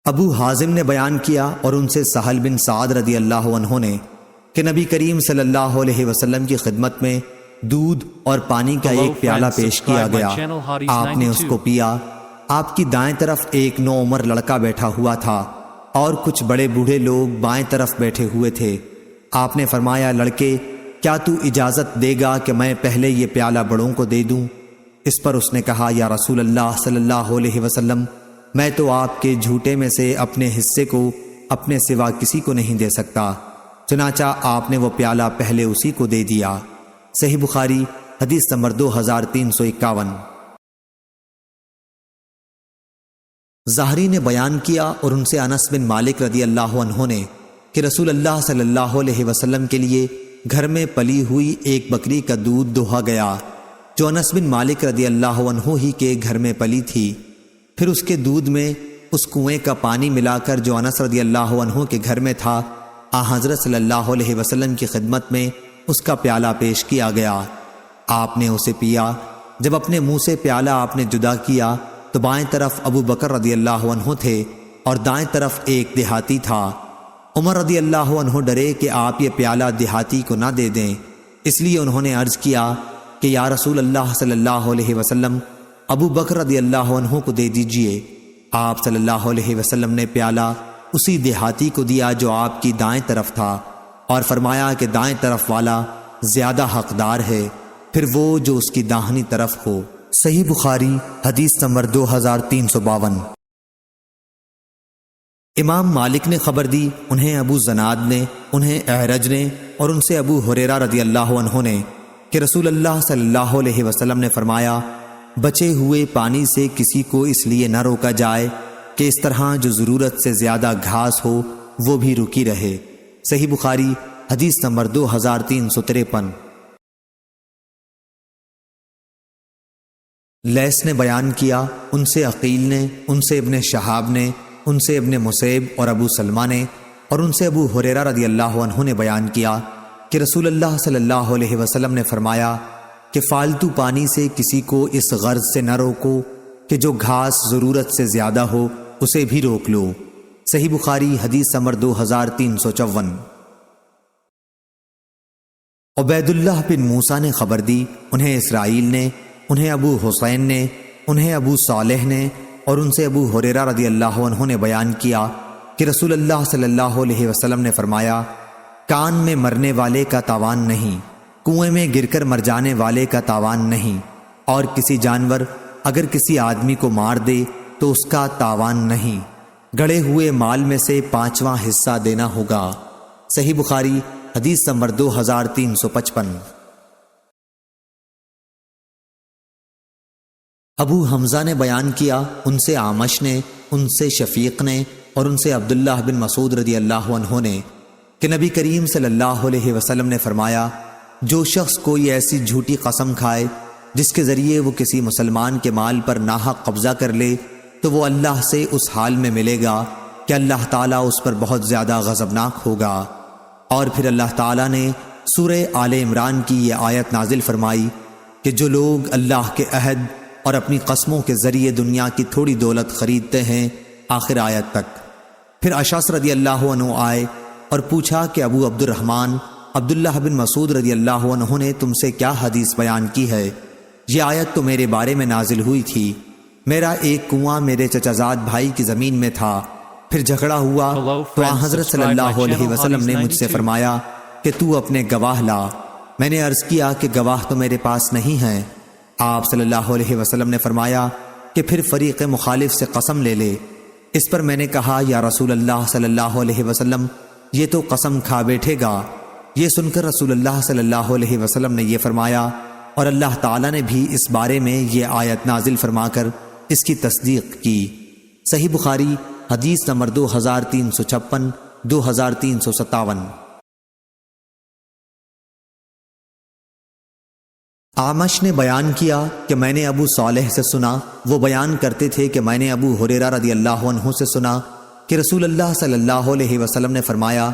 ابو حازم نے بیان کیا اور ان سے سہل بن سعد رضی اللہ عنہ نے کہ نبی کریم صلی اللہ علیہ وسلم کی خدمت میں دودھ اور پانی کا ایک پیالہ پیش کیا گیا۔ آپ نے اس کو پیا۔ آپ کی دائیں طرف ایک نوعمر لڑکا بیٹھا ہوا تھا اور کچھ بڑے بوڑھے لوگ بائیں طرف بیٹھے ہوئے تھے۔ آپ نے فرمایا، لڑکے، کیا تو اجازت دے گا کہ میں پہلے یہ پیالہ بڑوں کو دے دوں؟ اس پر اس نے کہا، یا رسول اللہ صلی اللہ علیہ وسلم، میں تو آپ کے جھوٹے میں سے اپنے حصے کو اپنے سوا کسی کو نہیں دے سکتا۔ چنانچہ آپ نے وہ پیالہ پہلے اسی کو دے دیا۔ صحیح بخاری حدیث نمبر 2351۔ زہری نے بیان کیا اور ان سے انس بن مالک رضی اللہ عنہ نے کہ رسول اللہ صلی اللہ علیہ وسلم کے لیے گھر میں پلی ہوئی ایک بکری کا دودھ دوہا گیا جو انس بن مالک رضی اللہ عنہ ہی کے گھر میں پلی تھی۔ پھر اس کے دودھ میں اس کنویں کا پانی ملا کر جو انس رضی اللہ عنہ کے گھر میں تھا، حضرت صلی اللہ علیہ وسلم کی خدمت میں اس کا پیالہ پیش کیا گیا۔ آپ نے اسے پیا۔ جب اپنے منہ سے پیالہ آپ نے جدا کیا تو بائیں طرف ابو بکر رضی اللہ عنہ تھے اور دائیں طرف ایک دیہاتی تھا۔ عمر رضی اللہ عنہ ڈرے کہ آپ یہ پیالہ دیہاتی کو نہ دے دیں، اس لیے انہوں نے عرض کیا کہ یا رسول اللہ صلی اللہ علیہ وسلم، ابو بکر رضی اللہ عنہ کو دے دیجئے۔ آپ صلی اللہ علیہ وسلم نے پیالہ اسی دیہاتی کو دیا جو آپ کی دائیں طرف تھا اور فرمایا کہ دائیں طرف والا زیادہ حقدار ہے، پھر وہ جو اس کی داہنی طرف ہو۔ صحیح بخاری حدیث نمبر 2352۔ امام مالک نے خبر دی، انہیں ابو زناد نے، انہیں اعرج نے اور ان سے ابو ہریرہ رضی اللہ عنہ نے کہ رسول اللہ صلی اللہ علیہ وسلم نے فرمایا، بچے ہوئے پانی سے کسی کو اس لیے نہ روکا جائے کہ اس طرح جو ضرورت سے زیادہ گھاس ہو وہ بھی رکی رہے۔ صحیح بخاری حدیث نمبر 2353۔ لیث نے بیان کیا، ان سے عقیل نے، ان سے ابن شہاب نے، ان سے ابن مسیب اور ابو سلمہ نے اور ان سے ابو ہریرہ رضی اللہ عنہ نے بیان کیا کہ رسول اللہ صلی اللہ علیہ وسلم نے فرمایا کہ فالتو پانی سے کسی کو اس غرض سے نہ روکو کہ جو گھاس ضرورت سے زیادہ ہو اسے بھی روک لو۔ صحیح بخاری حدیث نمبر 2354۔ عبید اللہ بن موسیٰ نے خبر دی، انہیں اسرائیل نے، انہیں ابو حسین نے، انہیں ابو صالح نے اور ان سے ابو ہریرہ رضی اللہ عنہ نے بیان کیا کہ رسول اللہ صلی اللہ علیہ وسلم نے فرمایا، کان میں مرنے والے کا تاوان نہیں، کنویں میں گر کر مر جانے والے کا تاوان نہیں، اور کسی جانور اگر کسی آدمی کو مار دے تو اس کا تاوان نہیں، گڑے ہوئے مال میں سے 5واں حصہ دینا ہوگا۔ صحیح بخاری حدیث نمبر 2355۔ ابو حمزہ نے بیان کیا، ان سے اعمش نے، ان سے شفیق نے اور ان سے عبداللہ بن مسعود رضی اللہ عنہ نے کہ نبی کریم صلی اللہ علیہ وسلم نے فرمایا، جو شخص کوئی ایسی جھوٹی قسم کھائے جس کے ذریعے وہ کسی مسلمان کے مال پر ناحق قبضہ کر لے تو وہ اللہ سے اس حال میں ملے گا کہ اللہ تعالیٰ اس پر بہت زیادہ غضبناک ہوگا۔ اور پھر اللہ تعالیٰ نے سورہ آل عمران کی یہ آیت نازل فرمائی کہ جو لوگ اللہ کے عہد اور اپنی قسموں کے ذریعے دنیا کی تھوڑی دولت خریدتے ہیں، آخر آیت تک۔ پھر اشعث رضی اللہ عنہ آئے اور پوچھا کہ ابو عبد الرحمن عبداللہ بن مسعود رضی اللہ عنہ نے تم سے کیا حدیث بیان کی ہے؟ یہ آیت تو میرے بارے میں نازل ہوئی تھی، میرا ایک کنواں میرے چچازاد بھائی کی زمین میں تھا، پھر جھگڑا ہوا تو حضرت صلی اللہ علیہ وسلم نے مجھ سے فرمایا کہ تو اپنے گواہ لا۔ میں نے عرض کیا کہ گواہ تو میرے پاس نہیں ہیں۔ آپ صلی اللہ علیہ وسلم نے فرمایا کہ پھر فریق مخالف سے قسم لے لے۔ اس پر میں نے کہا، یا رسول اللہ صلی اللہ علیہ وسلم، یہ تو قسم کھا بیٹھے گا۔ یہ سن کر رسول اللہ صلی اللہ علیہ وسلم نے یہ فرمایا، اور اللہ تعالیٰ نے بھی اس بارے میں یہ آیت نازل فرما کر اس کی تصدیق کی۔ صحیح بخاری حدیث نمبر 2356، 2357۔ اعمش نے بیان کیا کہ میں نے ابو صالح سے سنا، وہ بیان کرتے تھے کہ میں نے ابو ہریرہ رضی اللہ عنہ سے سنا کہ رسول اللہ صلی اللہ علیہ وسلم نے فرمایا،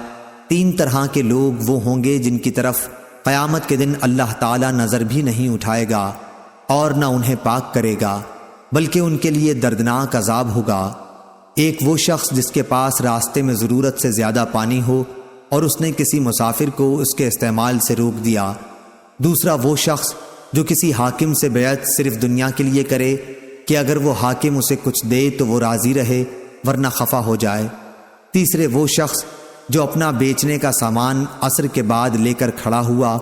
3 طرح کے لوگ وہ ہوں گے جن کی طرف قیامت کے دن اللہ تعالیٰ نظر بھی نہیں اٹھائے گا اور نہ انہیں پاک کرے گا، بلکہ ان کے لیے دردناک عذاب ہوگا۔ ایک وہ شخص جس کے پاس راستے میں ضرورت سے زیادہ پانی ہو اور اس نے کسی مسافر کو اس کے استعمال سے روک دیا۔ دوسرا وہ شخص جو کسی حاکم سے بیعت صرف دنیا کے لیے کرے کہ اگر وہ حاکم اسے کچھ دے تو وہ راضی رہے ورنہ خفا ہو جائے۔ تیسرے وہ شخص جو اپنا بیچنے کا سامان عصر کے بعد لے کر کھڑا ہوا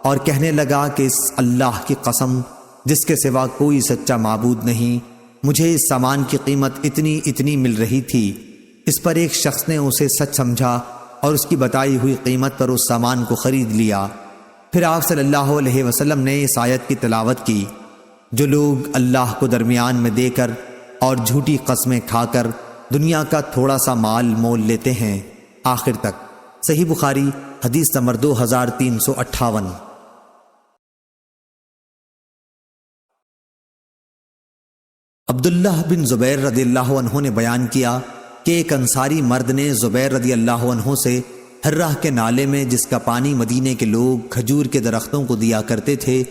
اور کہنے لگا کہ اس اللہ کی قسم جس کے سوا کوئی سچا معبود نہیں، مجھے اس سامان کی قیمت اتنی مل رہی تھی۔ اس پر ایک شخص نے اسے سچ سمجھا اور اس کی بتائی ہوئی قیمت پر اس سامان کو خرید لیا۔ پھر آپ صلی اللہ علیہ وسلم نے اس آیت کی تلاوت کی، جو لوگ اللہ کو درمیان میں دے کر اور جھوٹی قسمیں کھا کر دنیا کا تھوڑا سا مال مول لیتے ہیں، آخر تک۔ صحیح بخاری حدیث نمبر 2358۔ عبداللہ بن زبیر رضی اللہ عنہ نے بیان کیا کہ ایک انصاری مرد نے زبیر رضی اللہ عنہ سے ہرہ کے نالے میں جس کا پانی مدینے کے لوگ کھجور کے درختوں کو دیا کرتے تھے،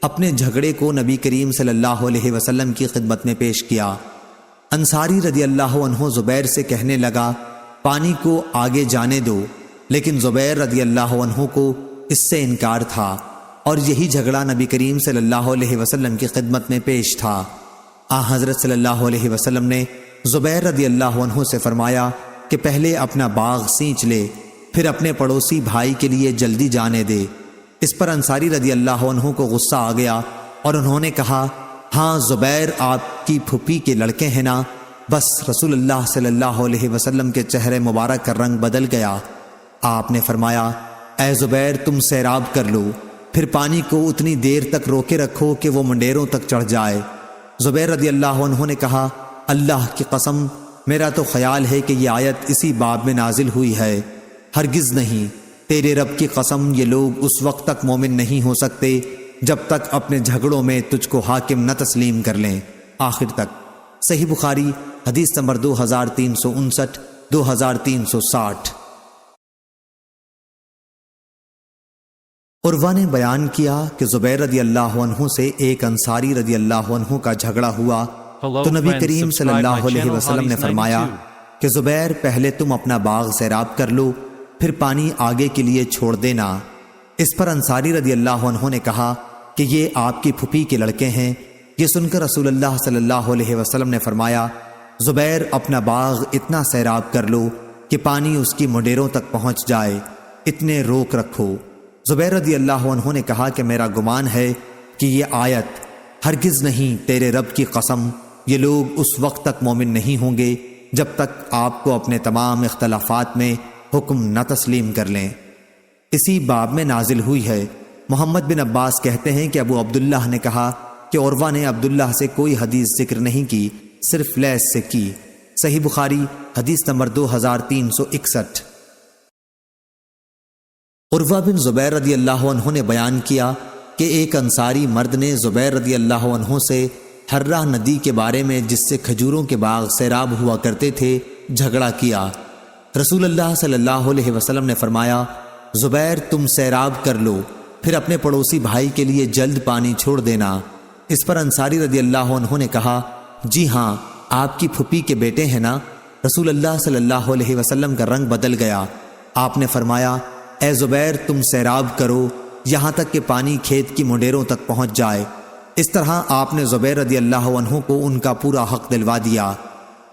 اپنے جھگڑے کو نبی کریم صلی اللہ علیہ وسلم کی خدمت میں پیش کیا۔ انصاری رضی اللہ عنہ زبیر سے کہنے لگا، پانی کو آگے جانے دو، لیکن زبیر رضی اللہ عنہ کو اس سے انکار تھا، اور یہی جھگڑا نبی کریم صلی اللہ علیہ وسلم کی خدمت میں پیش تھا۔ حضرت صلی اللہ علیہ وسلم نے زبیر رضی اللہ عنہ سے فرمایا کہ پہلے اپنا باغ سینچ لے، پھر اپنے پڑوسی بھائی کے لیے جلدی جانے دے۔ اس پر انصاری رضی اللہ عنہ کو غصہ آ گیا اور انہوں نے کہا، ہاں زبیر آپ کی پھوپھی کے لڑکے ہیں نا؟ بس رسول اللہ صلی اللہ علیہ وسلم کے چہرے مبارک کا رنگ بدل گیا۔ آپ نے فرمایا، اے زبیر تم سیراب کر لو، پھر پانی کو اتنی دیر تک روکے رکھو کہ وہ منڈیروں تک چڑھ جائے۔ زبیر رضی اللہ عنہ نے کہا، اللہ کی قسم میرا تو خیال ہے کہ یہ آیت اسی باب میں نازل ہوئی ہے۔ ہرگز نہیں، تیرے رب کی قسم یہ لوگ اس وقت تک مومن نہیں ہو سکتے جب تک اپنے جھگڑوں میں تجھ کو حاکم نہ تسلیم کر لیں، آخر تک۔ صحیح بخاری حدیث نمبر 2359 2360۔ عروہ نے بیان کیا کہ زبیر رضی اللہ عنہ سے ایک انصاری رضی اللہ عنہ کا جھگڑا ہوا تو نبی کریم صلی اللہ علیہ وسلم نے فرمایا کہ زبیر پہلے تم اپنا باغ سیراب کر لو، پھر پانی آگے کے لیے چھوڑ دینا۔ اس پر انصاری رضی اللہ عنہ نے کہا کہ یہ آپ کی پھوپھی کے لڑکے ہیں۔ یہ سن کر رسول اللہ صلی اللہ علیہ وسلم نے فرمایا، زبیر اپنا باغ اتنا سیراب کر لو کہ پانی اس کی منڈیروں تک پہنچ جائے، اتنے روک رکھو۔ زبیر رضی اللہ عنہ نے کہا کہ میرا گمان ہے کہ یہ آیت ہرگز نہیں، تیرے رب کی قسم یہ لوگ اس وقت تک مومن نہیں ہوں گے جب تک آپ کو اپنے تمام اختلافات میں حکم نہ تسلیم کر لیں، اسی باب میں نازل ہوئی ہے۔ محمد بن عباس کہتے ہیں کہ ابو عبداللہ نے کہا کہ عروہ نے عبداللہ سے کوئی حدیث ذکر نہیں کی، صرف لیث سے کی۔ صحیح بخاری حدیث نمبر 2361۔ عروہ بن زبیر رضی اللہ عنہ نے بیان کیا کہ ایک انصاری مرد نے زبیر رضی اللہ عنہ سے ہرہ ندی کے بارے میں جس سے کھجوروں کے باغ سیراب ہوا کرتے تھے جھگڑا کیا۔ رسول اللہ صلی اللہ علیہ وسلم نے فرمایا، زبیر تم سیراب کر لو، پھر اپنے پڑوسی بھائی کے لیے جلد پانی چھوڑ دینا۔ اس پر انصاری رضی اللہ عنہ نے کہا، جی ہاں آپ کی پھوپھی کے بیٹے ہیں نا؟ رسول اللہ صلی اللہ علیہ وسلم کا رنگ بدل گیا۔ آپ نے فرمایا، اے زبیر تم سیراب کرو یہاں تک کہ پانی کھیت کی منڈیروں تک پہنچ جائے۔ اس طرح آپ نے زبیر رضی اللہ عنہ کو ان کا پورا حق دلوا دیا۔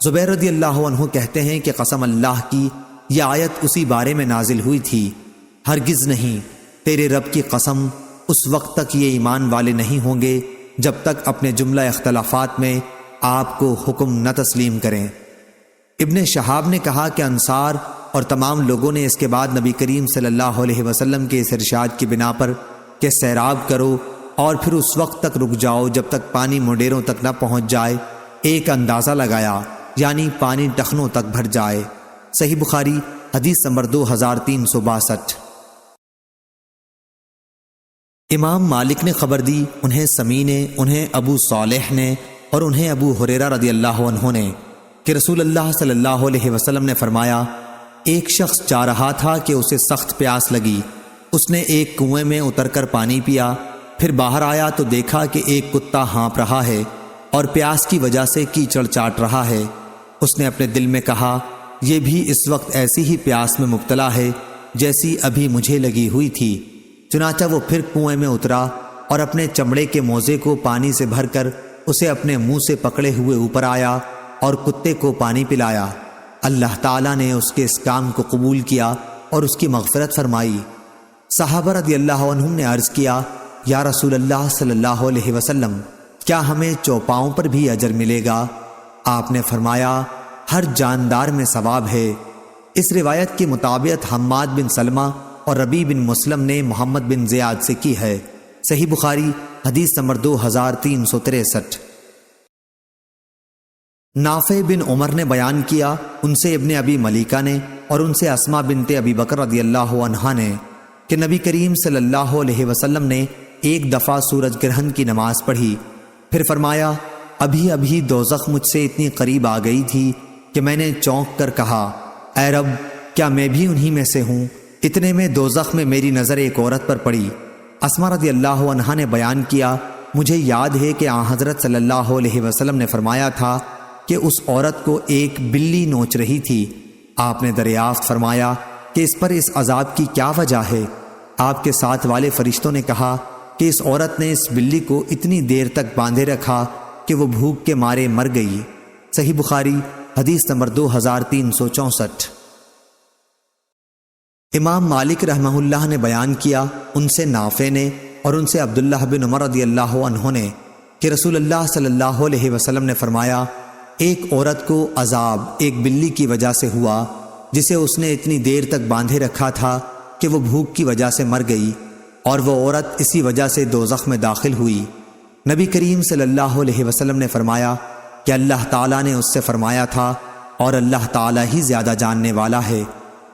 زبیر رضی اللہ عنہ کہتے ہیں کہ قسم اللہ کی یہ آیت اسی بارے میں نازل ہوئی تھی، ہرگز نہیں، تیرے رب کی قسم اس وقت تک یہ ایمان والے نہیں ہوں گے جب تک اپنے جملہ اختلافات میں آپ کو حکم نہ تسلیم کریں۔ ابن شہاب نے کہا کہ انصار اور تمام لوگوں نے اس کے بعد نبی کریم صلی اللہ علیہ وسلم کے اس ارشاد کی بنا پر کہ سیراب کرو اور پھر اس وقت تک رک جاؤ جب تک پانی منڈیروں تک نہ پہنچ جائے، ایک اندازہ لگایا، یعنی پانی ٹخنوں تک بھر جائے۔ صحیح بخاری حدیث نمبر 2362۔ امام مالک نے خبر دی، انہیں سمی نے، انہیں ابو صالح نے اور انہیں ابو ہریرہ رضی اللہ عنہ نے کہ رسول اللہ صلی اللہ علیہ وسلم نے فرمایا، ایک شخص جا رہا تھا کہ اسے سخت پیاس لگی، اس نے ایک کنویں میں اتر کر پانی پیا، پھر باہر آیا تو دیکھا کہ ایک کتا ہانپ رہا ہے اور پیاس کی وجہ سے کیچڑ چاٹ رہا ہے۔ اس نے اپنے دل میں کہا یہ بھی اس وقت ایسی ہی پیاس میں مبتلا ہے جیسی ابھی مجھے لگی ہوئی تھی۔ چنانچہ وہ پھر کنویں میں اترا اور اپنے چمڑے کے موزے کو پانی سے بھر کر اسے اپنے منہ سے پکڑے ہوئے اوپر آیا اور کتے کو پانی پلایا۔ اللہ تعالیٰ نے اس کے اس کام کو قبول کیا اور اس کی مغفرت فرمائی۔ صحابہ رضی اللہ عنہم نے عرض کیا یا رسول اللہ صلی اللہ علیہ وسلم، کیا ہمیں چوپاؤں پر بھی اجر ملے گا؟ آپ نے فرمایا ہر جاندار میں ثواب ہے۔ اس روایت کی مطابقت حماد بن سلمہ اور ربیع بن مسلم نے محمد بن زیاد سے کی ہے۔ صحیح بخاری حدیث نمبر 2363۔ نافع بن عمر نے بیان کیا، ان سے ابن ابی ملیکہ نے اور ان سے اسماء بنت ابی بکر رضی اللہ عنہا نے کہ نبی کریم صلی اللہ علیہ وسلم نے ایک دفعہ سورج گرہن کی نماز پڑھی، پھر فرمایا ابھی ابھی دوزخ مجھ سے اتنی قریب آ گئی تھی کہ میں نے چونک کر کہا اے رب کیا میں بھی انہی میں سے ہوں؟ اتنے میں دوزخ میں میری نظر ایک عورت پر پڑی۔ اسماء رضی اللہ عنہا نے بیان کیا مجھے یاد ہے کہ آن حضرت صلی اللہ علیہ وسلم نے فرمایا تھا کہ اس عورت کو ایک بلی نوچ رہی تھی۔ آپ نے دریافت فرمایا کہ اس پر اس عذاب کی کیا وجہ ہے؟ آپ کے ساتھ والے فرشتوں نے کہا کہ اس عورت نے اس بلی کو اتنی دیر تک باندھے رکھا کہ وہ بھوک کے مارے مر گئی۔ صحیح بخاری حدیث نمبر 2364۔ امام مالک رحمہ اللہ نے بیان کیا، ان سے نافع نے اور ان سے عبداللہ بن عمر رضی اللہ عنہ نے کہ رسول اللہ صلی اللہ علیہ وسلم نے فرمایا ایک عورت کو عذاب ایک بلی کی وجہ سے ہوا جسے اس نے اتنی دیر تک باندھے رکھا تھا کہ وہ بھوک کی وجہ سے مر گئی، اور وہ عورت اسی وجہ سے دوزخ میں داخل ہوئی۔ نبی کریم صلی اللہ علیہ وسلم نے فرمایا کہ اللہ تعالیٰ نے اس سے فرمایا تھا اور اللہ تعالیٰ ہی زیادہ جاننے والا ہے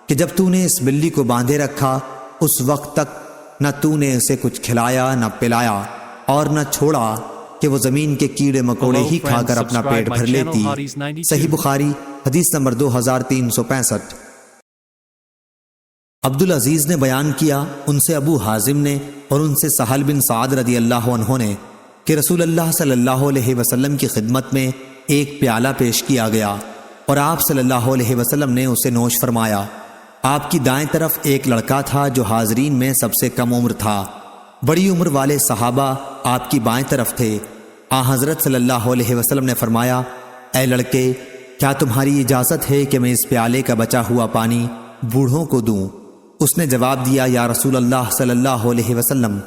کہ جب تو نے اس بلی کو باندھے رکھا اس وقت تک نہ تو نے اسے کچھ کھلایا نہ پلایا اور نہ چھوڑا کہ وہ زمین کے کیڑے مکوڑے ہی کھا کر اپنا پیٹ بھر لیتی۔ صحیح بخاری حدیث نمبر 2365۔ عبدالعزیز نے بیان کیا، ان سے ابو حازم نے اور ان سے سہل بن سعد رضی اللہ عنہ نے کہ رسول اللہ صلی اللہ علیہ وسلم کی خدمت میں ایک پیالہ پیش کیا گیا اور آپ صلی اللہ علیہ وسلم نے اسے نوش فرمایا۔ آپ کی دائیں طرف ایک لڑکا تھا جو حاضرین میں سب سے کم عمر تھا۔ بڑی عمر والے صحابہ آپ کی بائیں طرف تھے۔ حضرت صلی اللہ علیہ وسلم نے فرمایا اے لڑکے، کیا تمہاری اجازت ہے کہ میں اس پیالے کا بچا ہوا پانی بوڑھوں کو دوں؟ اس نے جواب دیا یا رسول اللہ صلی اللہ علیہ وسلم،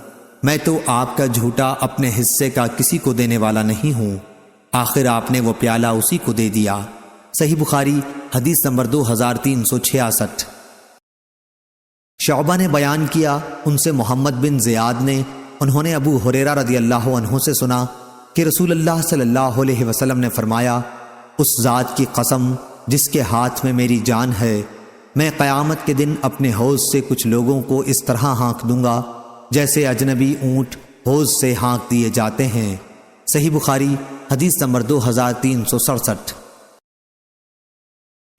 میں تو آپ کا جھوٹا اپنے حصے کا کسی کو دینے والا نہیں ہوں۔ آخر آپ نے وہ پیالہ اسی کو دے دیا۔ صحیح بخاری حدیث نمبر 2366۔ شعبہ نے بیان کیا، ان سے محمد بن زیاد نے، انہوں نے ابو ہریرہ رضی اللہ عنہ سے سنا کہ رسول اللہ صلی اللہ علیہ وسلم نے فرمایا اس ذات کی قسم جس کے ہاتھ میں میری جان ہے، میں قیامت کے دن اپنے حوض سے کچھ لوگوں کو اس طرح ہانک دوں گا جیسے اجنبی اونٹ حوض سے ہانک دیے جاتے ہیں۔ صحیح بخاری حدیث نمبر 2367۔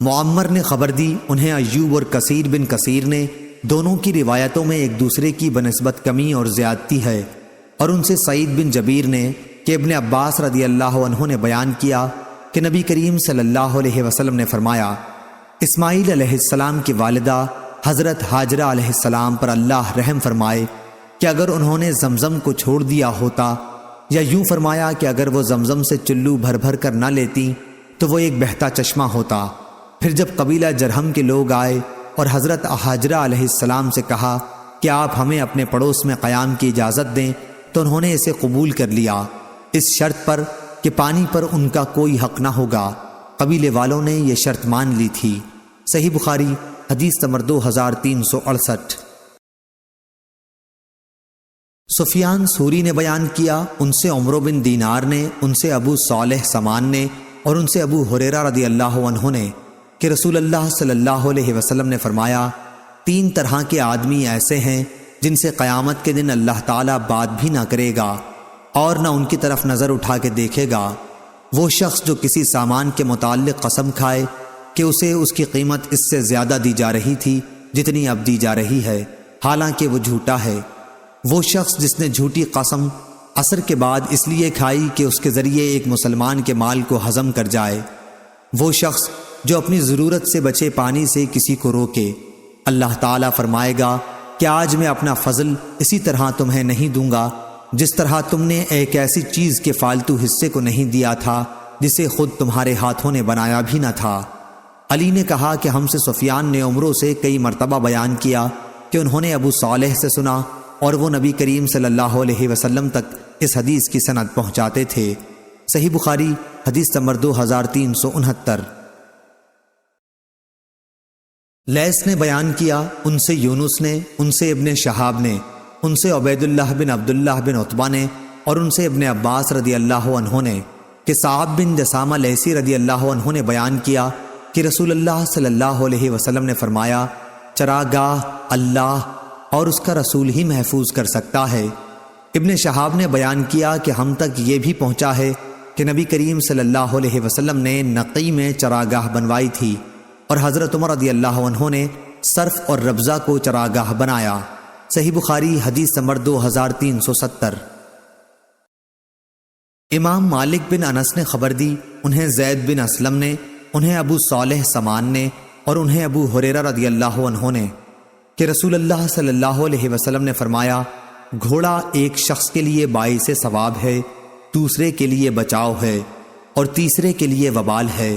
معمر نے خبر دی، انہیں ایوب اور کثیر بن کثیر نے، دونوں کی روایتوں میں ایک دوسرے کی بنسبت کمی اور زیادتی ہے، اور ان سے سعید بن جبیر نے کہ ابن عباس رضی اللہ عنہ نے بیان کیا کہ نبی کریم صلی اللہ علیہ وسلم نے فرمایا اسماعیل علیہ السلام کی والدہ حضرت ہاجرہ علیہ السلام پر اللہ رحم فرمائے کہ اگر انہوں نے زمزم کو چھوڑ دیا ہوتا، یا یوں فرمایا کہ اگر وہ زمزم سے چلو بھر بھر کر نہ لیتی تو وہ ایک بہتا چشمہ ہوتا۔ پھر جب قبیلہ جرہم کے لوگ آئے اور حضرت ہاجرہ علیہ السلام سے کہا کہ آپ ہمیں اپنے پڑوس میں قیام کی اجازت دیں، تو انہوں نے اسے قبول کر لیا اس شرط پر کہ پانی پر ان کا کوئی حق نہ ہوگا۔ قبیلے والوں نے یہ شرط مان لی تھی۔ صحیح بخاری حدیث نمبر 2368۔ سفیان ثوری نے بیان کیا، ان سے عمرو بن دینار نے، ان سے ابو صالح سمان نے اور ان سے ابو ہریرہ رضی اللہ عنہ نے کہ رسول اللہ صلی اللہ علیہ وسلم نے فرمایا 3 طرح کے آدمی ایسے ہیں جن سے قیامت کے دن اللہ تعالیٰ بات بھی نہ کرے گا اور نہ ان کی طرف نظر اٹھا کے دیکھے گا۔ وہ شخص جو کسی سامان کے متعلق قسم کھائے کہ اسے اس کی قیمت اس سے زیادہ دی جا رہی تھی جتنی اب دی جا رہی ہے، حالانکہ وہ جھوٹا ہے۔ وہ شخص جس نے جھوٹی قسم عصر کے بعد اس لیے کھائی کہ اس کے ذریعے ایک مسلمان کے مال کو ہضم کر جائے، وہ شخص جو اپنی ضرورت سے بچے پانی سے کسی کو روکے، اللہ تعالیٰ فرمائے گا کہ آج میں اپنا فضل اسی طرح تمہیں نہیں دوں گا جس طرح تم نے ایک ایسی چیز کے فالتو حصے کو نہیں دیا تھا جسے خود تمہارے ہاتھوں نے بنایا بھی نہ تھا۔ علی نے کہا کہ ہم سے سفیان نے عمروں سے کئی مرتبہ بیان کیا کہ انہوں نے ابو صالح سے سنا اور وہ نبی کریم صلی اللہ علیہ وسلم تک اس حدیث کی سند پہنچاتے تھے۔ صحیح بخاری حدیث نمبر 2369۔ لیث نے بیان کیا، ان سے یونس نے، ان سے ابن شہاب نے، ان سے عبید اللہ بن عبداللہ بن عتبہ نے اور ان سے ابن عباس رضی اللہ عنہ نے کہ صعب بن جسامہ لیثی رضی اللہ عنہ نے بیان کیا کہ رسول اللہ صلی اللہ علیہ وسلم نے فرمایا، چراگاہ اللہ اور اس کا رسول ہی محفوظ کر سکتا ہے۔ ابن شہاب نے بیان کیا کہ ہم تک یہ بھی پہنچا ہے کہ نبی کریم صلی اللہ علیہ وسلم نے نقی میں چراگاہ بنوائی تھی اور حضرت عمر رضی اللہ عنہ نے صرف اور ربضہ کو چراگاہ بنایا۔ صحیح بخاری حدیث نمبر 2370۔ امام مالک بن انس نے خبر دی، انہیں زید بن اسلم نے، انہیں ابو صالح سمان نے اور انہیں ابو ہریرہ رضی اللہ عنہ نے کہ رسول اللہ صلی اللہ علیہ وسلم نے فرمایا، گھوڑا ایک شخص کے لیے باعث ثواب ہے، دوسرے کے لیے بچاؤ ہے اور تیسرے کے لیے وبال ہے۔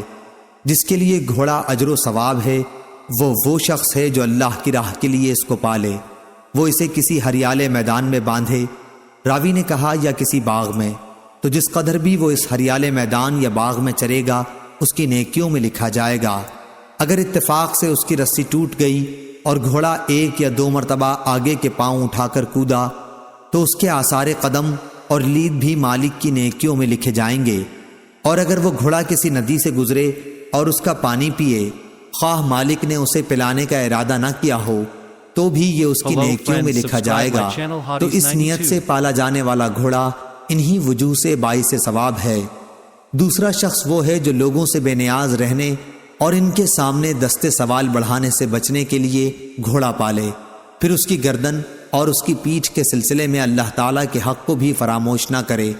جس کے لیے گھوڑا اجر و ثواب ہے وہ شخص ہے جو اللہ کی راہ کے لیے اس کو پالے، وہ اسے کسی ہریالے میدان میں باندھے۔ راوی نے کہا یا کسی باغ میں، تو جس قدر بھی وہ اس ہریالے میدان یا باغ میں چرے گا اس کی نیکیوں میں لکھا جائے گا۔ اگر اتفاق سے اس کی رسی ٹوٹ گئی اور گھوڑا ایک یا دو مرتبہ آگے کے پاؤں اٹھا کر کودا تو اس کے آثار قدم اور لید بھی مالک کی نیکیوں میں لکھے جائیں گے۔ اور اگر وہ گھوڑا کسی ندی سے گزرے اور اس کا پانی پیے، خواہ مالک نے اسے پلانے کا ارادہ نہ کیا ہو تو بھی یہ اس کی نیکیوں میں لکھا جائے گا۔ تو اس نیت سے پالا جانے والا گھوڑا انہی وجوہ سے باعث ثواب ہے۔ دوسرا شخص وہ ہے جو لوگوں سے بے نیاز رہنے اور ان کے سامنے دستے سوال بڑھانے سے بچنے کے لیے گھوڑا پالے، پھر اس کی گردن اور اس کی پیٹھ کے سلسلے میں اللہ تعالیٰ کے حق کو بھی فراموش نہ کرے،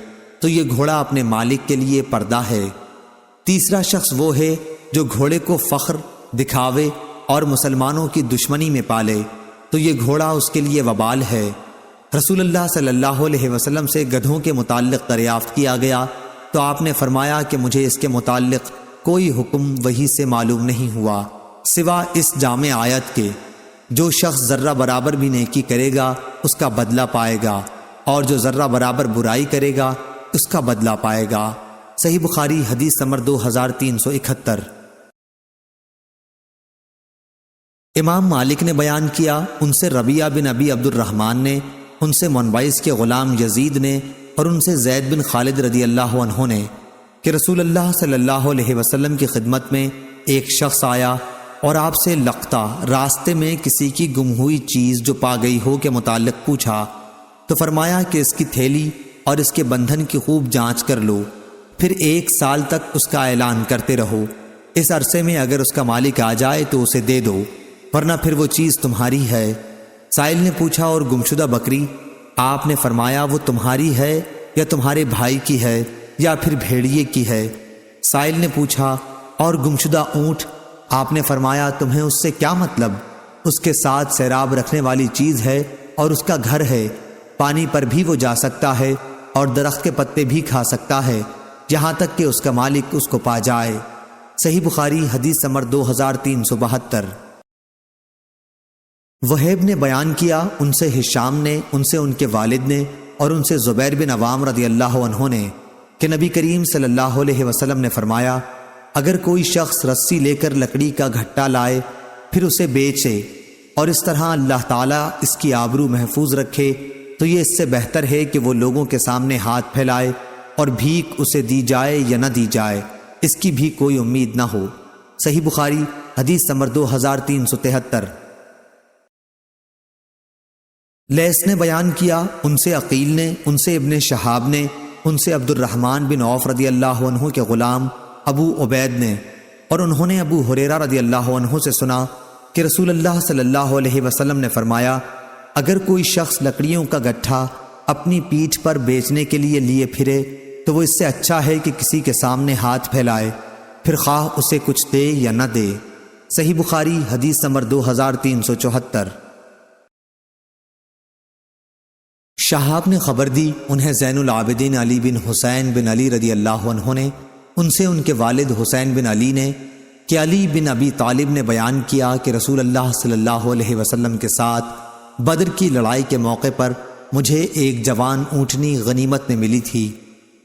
تو یہ گھوڑا اپنے مالک کے لیے پردہ ہے۔ تیسرا شخص وہ ہے جو گھوڑے کو فخر، دکھاوے اور مسلمانوں کی دشمنی میں پالے، تو یہ گھوڑا اس کے لیے وبال ہے۔ رسول اللہ صلی اللہ علیہ وسلم سے گدھوں کے متعلق دریافت کیا گیا تو آپ نے فرمایا کہ مجھے اس کے متعلق کوئی حکم وحی سے معلوم نہیں ہوا سوا اس جامع آیت کے، جو شخص ذرہ برابر بھی نیکی کرے گا اس کا بدلہ پائے گا اور جو ذرہ برابر برائی کرے گا اس کا بدلہ پائے گا۔ صحیح بخاری حدیث نمبر 2371۔ امام مالک نے بیان کیا، ان سے ربیعہ بن ابی عبد الرحمن نے، ان سے منبعث کے غلام یزید نے اور ان سے زید بن خالد رضی اللہ عنہ نے کہ رسول اللہ صلی اللہ علیہ وسلم کی خدمت میں ایک شخص آیا اور آپ سے لقطہ راستے میں کسی کی گم ہوئی چیز جو پا گئی ہو کے متعلق پوچھا، تو فرمایا کہ اس کی تھیلی اور اس کے بندھن کی خوب جانچ کر لو، پھر 1 سال تک اس کا اعلان کرتے رہو۔ اس عرصے میں اگر اس کا مالک آ جائے تو اسے دے دو، ورنہ پھر وہ چیز تمہاری ہے۔ سائل نے پوچھا، اور گمشدہ بکری؟ آپ نے فرمایا، وہ تمہاری ہے یا تمہارے بھائی کی ہے یا پھر بھیڑیے کی ہے؟ سائل نے پوچھا، اور گمشدہ اونٹ؟ آپ نے فرمایا، تمہیں اس سے کیا مطلب؟ اس کے ساتھ سیراب رکھنے والی چیز ہے اور اس کا گھر ہے، پانی پر بھی وہ جا سکتا ہے اور درخت کے پتے بھی کھا سکتا ہے یہاں تک کہ اس کا مالک اس کو پا جائے۔ صحیح بخاری حدیث نمبر 2372۔ وہیب نے بیان کیا، ان سے ہشام نے، ان سے ان کے والد نے اور ان سے زبیر بن عوام رضی اللہ عنہ نے کہ نبی کریم صلی اللہ علیہ وسلم نے فرمایا، اگر کوئی شخص رسی لے کر لکڑی کا گھٹا لائے پھر اسے بیچے اور اس طرح اللہ تعالیٰ اس کی آبرو محفوظ رکھے تو یہ اس سے بہتر ہے کہ وہ لوگوں کے سامنے ہاتھ پھیلائے اور بھیک اسے دی جائے یا نہ دی جائے، اس کی بھی کوئی امید نہ ہو۔ صحیح بخاری حدیث نمبر 2373۔ لیث نے بیان کیا، ان سے عقیل نے، ان سے ابن شہاب نے، ان سے عبد الرحمن بن عوف رضی اللہ عنہ کے غلام ابو عبید نے اور انہوں نے ابو ہریرہ رضی اللہ عنہ سے سنا کہ رسول اللہ صلی اللہ علیہ وسلم نے فرمایا، اگر کوئی شخص لکڑیوں کا گٹھا اپنی پیٹھ پر بیچنے کے لیے پھرے تو وہ اس سے اچھا ہے کہ کسی کے سامنے ہاتھ پھیلائے پھر خواہ اسے کچھ دے یا نہ دے۔ صحیح بخاری حدیث نمبر 2374۔ شہاب نے خبر دی، انہیں زین العابدین علی بن حسین بن علی رضی اللہ عنہ نے ان سے ان کے والد حسین بن علی نے کہ علی بن ابی طالب نے بیان کیا کہ رسول اللہ صلی اللہ علیہ وسلم کے ساتھ بدر کی لڑائی کے موقع پر مجھے ایک جوان اونٹنی غنیمت میں ملی تھی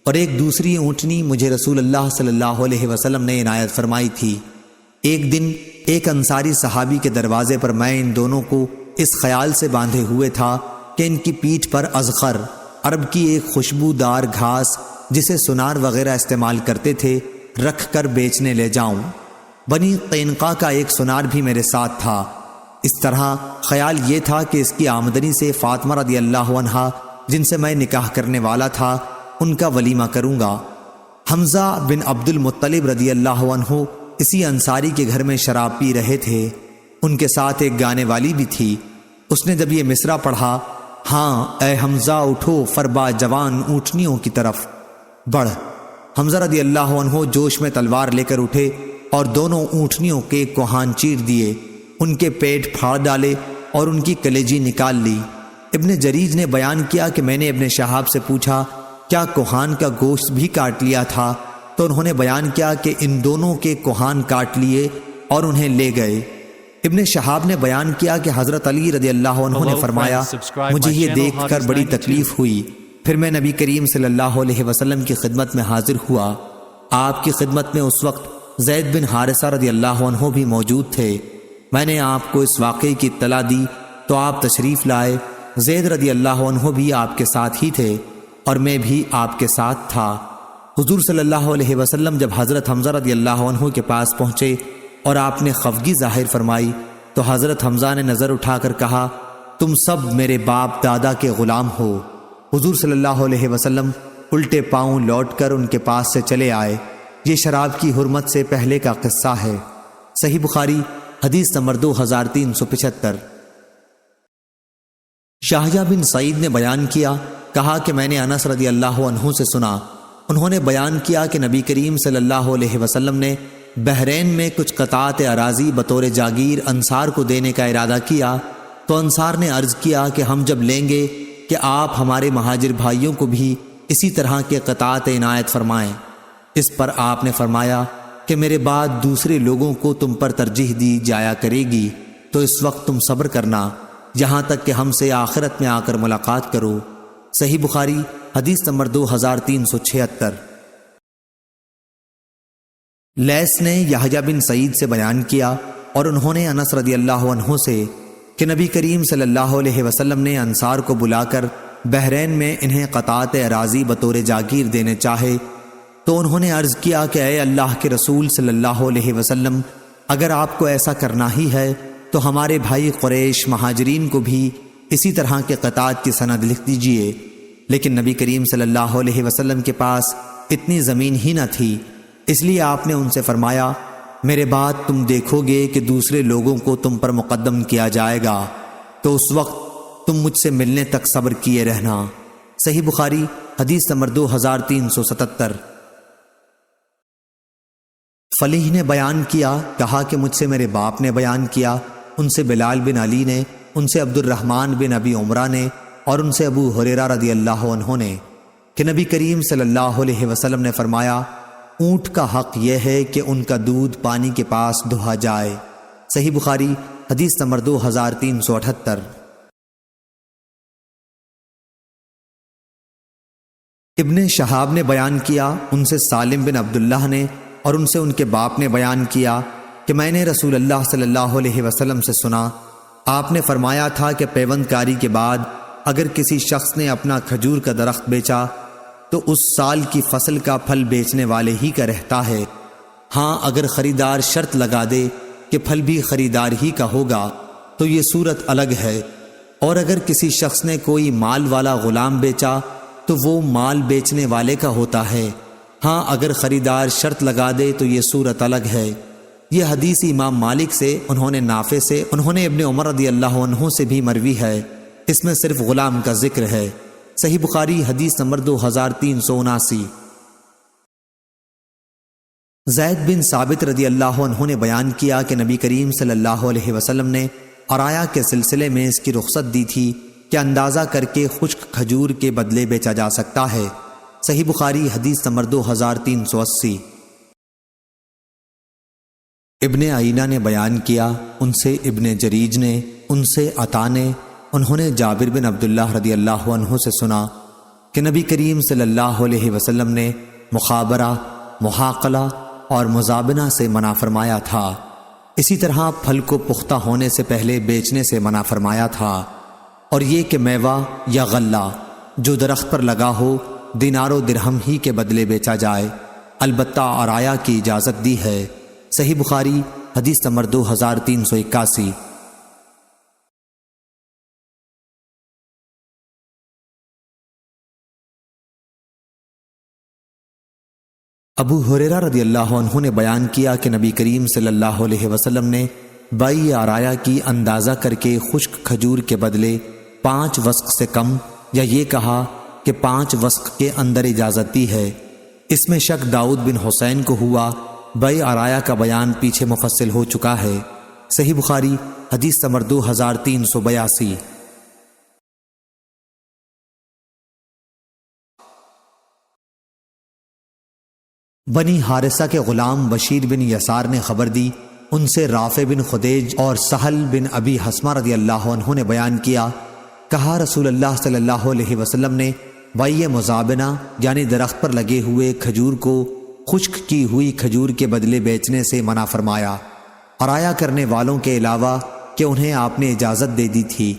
اور ایک دوسری اونٹنی مجھے رسول اللہ صلی اللہ علیہ وسلم نے عنایت فرمائی تھی۔ ایک دن ایک انصاری صحابی کے دروازے پر میں ان دونوں کو اس خیال سے باندھے ہوئے تھا کہ ان کی پیٹھ پر ازخر، عرب کی ایک خوشبودار گھاس جسے سنار وغیرہ استعمال کرتے تھے، رکھ کر بیچنے لے جاؤں۔ بنی قینقاع کا ایک سنار بھی میرے ساتھ تھا۔ اس طرح خیال یہ تھا کہ اس کی آمدنی سے فاطمہ رضی اللہ عنہا جن سے میں نکاح کرنے والا تھا ان کا ولیمہ کروں گا۔ حمزہ بن عبد المطلب رضی اللہ عنہ اسی انصاری کے گھر میں شراب پی رہے تھے۔ ان کے ساتھ ایک گانے والی بھی تھی۔ اس نے جب یہ مصرع پڑھا، ہاں اے حمزہ اٹھو فربا جوان اونٹنیوں کی طرف بڑھ، حمزہ رضی اللہ عنہ جوش میں تلوار لے کر اٹھے اور دونوں اونٹنیوں کے کوہان چیر دیے، ان کے پیٹ پھاڑ ڈالے اور ان کی کلیجی نکال لی۔ ابن جریج نے بیان کیا کہ میں نے ابن شہاب سے پوچھا کیا کوہان کا گوشت بھی کاٹ لیا تھا؟ تو انہوں نے بیان کیا کہ ان دونوں کے کوہان کاٹ لیے اور انہیں لے گئے۔ ابن شہاب نے بیان کیا کہ حضرت علی رضی اللہ عنہ نے فرمایا مجھے یہ دیکھ کر بڑی تکلیف ہوئی، پھر میں نبی کریم صلی اللہ علیہ وسلم کی خدمت میں حاضر ہوا۔ آپ کی خدمت میں اس وقت زید بن حارثہ رضی اللہ عنہ بھی موجود تھے۔ میں نے آپ کو اس واقعے کی اطلاع دی تو آپ تشریف لائے۔ زید رضی اللہ عنہ بھی آپ کے ساتھ ہی تھے اور میں بھی آپ کے ساتھ تھا۔ حضور صلی اللہ علیہ وسلم جب حضرت حمزہ رضی اللہ عنہ کے پاس پہنچے اور آپ نے خفگی ظاہر فرمائی تو حضرت حمزہ نے نظر اٹھا کر کہا تم سب میرے باپ دادا کے غلام ہو۔ حضور صلی اللہ علیہ وسلم الٹے پاؤں لوٹ کر ان کے پاس سے چلے آئے۔ یہ شراب کی حرمت سے پہلے کا قصہ ہے۔ صحیح بخاری حدیث نمبر 2375۔ شاہجہ بن سعید نے بیان کیا، کہا کہ میں نے انس رضی اللہ عنہ سے سنا، انہوں نے بیان کیا کہ نبی کریم صلی اللہ علیہ وسلم نے بحرین میں کچھ قطعات اراضی بطور جاگیر انصار کو دینے کا ارادہ کیا تو انصار نے عرض کیا کہ ہم جب لیں گے کہ آپ ہمارے مہاجر بھائیوں کو بھی اسی طرح کے قطعات عنایت فرمائیں۔ اس پر آپ نے فرمایا کہ میرے بعد دوسرے لوگوں کو تم پر ترجیح دی جایا کرے گی، تو اس وقت تم صبر کرنا یہاں تک کہ ہم سے آخرت میں آ کر ملاقات کرو۔ صحیح بخاری حدیث نمبر 2376۔ لیث نے یحییٰ بن سعید سے بیان کیا اور انہوں نے انس رضی اللہ عنہ سے کہ نبی کریم صلی اللہ علیہ وسلم نے انصار کو بلا کر بحرین میں انہیں قطعات اراضی بطور جاگیر دینے چاہے تو انہوں نے عرض کیا کہ اے اللہ کے رسول صلی اللہ علیہ وسلم، اگر آپ کو ایسا کرنا ہی ہے تو ہمارے بھائی قریش مہاجرین کو بھی اسی طرح کے قطعات کی سند لکھ دیجئے۔ لیکن نبی کریم صلی اللہ علیہ وسلم کے پاس اتنی زمین ہی نہ تھی، اس لیے آپ نے ان سے فرمایا میرے بعد تم دیکھو گے کہ دوسرے لوگوں کو تم پر مقدم کیا جائے گا، تو اس وقت تم مجھ سے ملنے تک صبر کیے رہنا۔ صحیح بخاری حدیث نمبر 2377۔ فلیح نے بیان کیا، کہا کہ مجھ سے میرے باپ نے بیان کیا، ان سے بلال بن علی نے، ان سے عبد الرحمن بن ابی عمرہ نے اور ان سے ابو ہریرہ رضی اللہ عنہ نے کہ نبی کریم صلی اللہ علیہ وسلم نے فرمایا اونٹ کا حق یہ ہے کہ ان کا دودھ پانی کے پاس دہا جائے۔ صحیح بخاری حدیث نمبر 2378۔ ابن شہاب نے بیان کیا، ان سے سالم بن عبداللہ نے اور ان سے ان کے باپ نے بیان کیا کہ میں نے رسول اللہ صلی اللہ علیہ وسلم سے سنا، آپ نے فرمایا تھا کہ پیوند کاری کے بعد اگر کسی شخص نے اپنا کھجور کا درخت بیچا تو اس سال کی فصل کا پھل بیچنے والے ہی کا رہتا ہے۔ ہاں اگر خریدار شرط لگا دے کہ پھل بھی خریدار ہی کا ہوگا تو یہ صورت الگ ہے، اور اگر کسی شخص نے کوئی مال والا غلام بیچا تو وہ مال بیچنے والے کا ہوتا ہے۔ ہاں اگر خریدار شرط لگا دے تو یہ صورت الگ ہے۔ یہ حدیث امام مالک سے، انہوں نے نافع سے، انہوں نے ابن عمر رضی اللہ عنہ سے بھی مروی ہے، اس میں صرف غلام کا ذکر ہے۔ صحیح بخاری حدیث نمبر 2379۔ زید بن ثابت رضی اللہ عنہ نے بیان کیا کہ نبی کریم صلی اللہ علیہ وسلم نے عرایا کے سلسلے میں اس کی رخصت دی تھی کہ اندازہ کر کے خشک کھجور کے بدلے بیچا جا سکتا ہے۔ صحیح بخاری حدیث نمبر 2380۔ ابن عینہ نے بیان کیا، ان سے ابن جریج نے، ان سے عطا نے، انہوں نے جابر بن عبداللہ رضی اللہ عنہ سے سنا کہ نبی کریم صلی اللہ علیہ وسلم نے مخابرہ، محاقلہ اور مزابنہ سے منع فرمایا تھا۔ اسی طرح پھل کو پختہ ہونے سے پہلے بیچنے سے منع فرمایا تھا، اور یہ کہ میوہ یا غلہ جو درخت پر لگا ہو دینار و درہم ہی کے بدلے بیچا جائے، البتہ عرایا کی اجازت دی ہے۔ صحیح بخاری حدیث نمبر 2381۔ ابو ہریرہ رضی اللہ عنہ نے بیان کیا کہ نبی کریم صلی اللہ علیہ وسلم نے بائی عرایا کی اندازہ کر کے خشک کھجور کے بدلے 5 وسق سے کم یا یہ کہا کہ 5 وسق کے اندر اجازت دی ہے۔ اس میں شک داؤد بن حسین کو ہوا، بائی عرایا کا بیان پیچھے مفصل ہو چکا ہے۔ صحیح بخاری حدیث نمبر 2382۔ بنی حارثہ کے غلام بشیر بن یسار نے خبر دی، ان سے رافع بن خدیج اور سہل بن ابی حسمہ رضی اللہ عنہ نے بیان کیا، کہا رسول اللہ صلی اللہ علیہ وسلم نے بائی مزابنہ یعنی درخت پر لگے ہوئے کھجور کو خشک کی ہوئی کھجور کے بدلے بیچنے سے منع فرمایا، عرایا کرنے والوں کے علاوہ کہ انہیں آپ نے اجازت دے دی تھی۔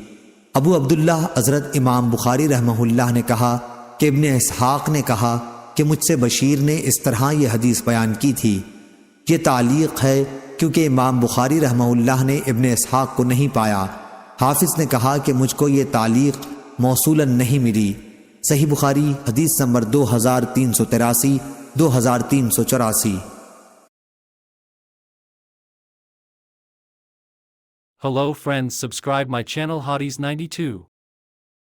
ابو عبداللہ حضرت امام بخاری رحمہ اللہ نے کہا کہ ابن اسحاق نے کہا کہ مجھ سے بشیر نے اس طرح یہ حدیث بیان کی تھی۔ یہ تعلیق ہے کیونکہ امام بخاری رحمہ اللہ نے ابن اسحاق کو نہیں پایا۔ حافظ نے کہا کہ مجھ کو یہ تعلیق موصولاً نہیں ملی۔ صحیح بخاری حدیث number 2383، 2384۔ Hello friends, subscribe my channel Hotties92.